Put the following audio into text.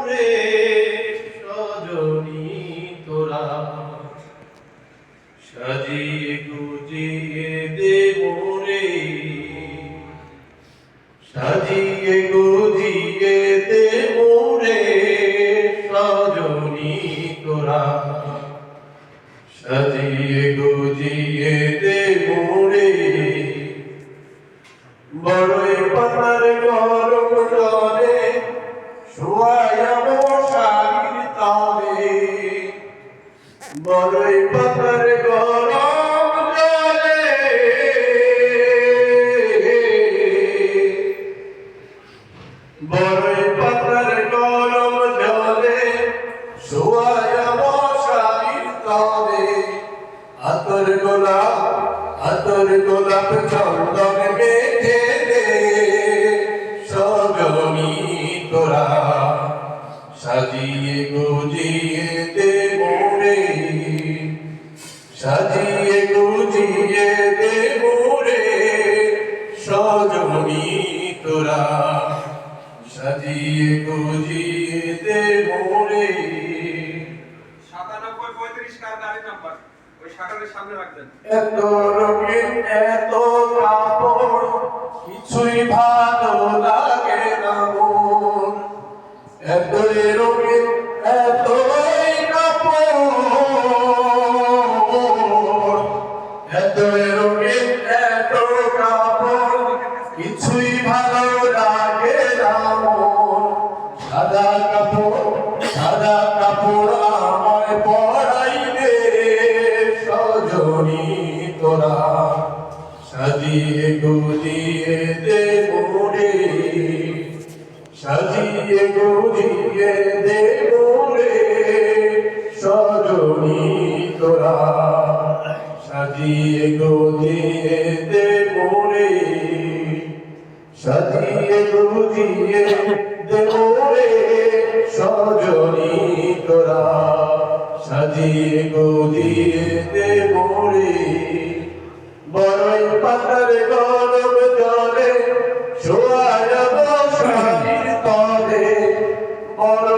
মোরে সজনী তোরা সাজিয়ে গুজিয়ে দে মোরে সাজিয়ে গুজিয়ে দে মোরে সজনী তোরা সাজিয়ে গুজিয়ে দে মোরে বড়ই পাতার গরম জলে শোয়ায়া মশারির তলে বড়ই পাতার গরম জলে বড়ই পাতার গরম জলে শোয়ায়া মশারির তলে আতর গোলাপ চন্দন মেখে দে সজনী তোরা সাজিয়ে গুজিয়ে দে মোরে সাজিয়ে গুজিয়ে দে মোরে সজনী তোরা সাজিয়ে গুজিয়ে দে মোরে 9735 কার গাড়ি নাম্বার ওই শাটারের সামনে রাখবেন এত রঙিন এত কাপড় কিছুই ভালো লাগে না মন এত রঙিন এত কাপড় এত রঙিন এত কাপড় কিছুই ভালো লাগে না মন সাদা কাপড় আমায় পরাই দে সজনী তোরা সাজিয়ে গুজিয়ে দে মোরে সাজিয়ে গুজিয়ে দে মোরে সজনী তোরা সাজিয়ে গুজিয়ে দে মোরে সাজিয়ে গুজিয়ে দে মোরে সজনী তোরা সাজিয়ে গুজিয়ে দে মোরে বড়ই পাতার গরম জলে শোয়ায়া মশারির তলে বড়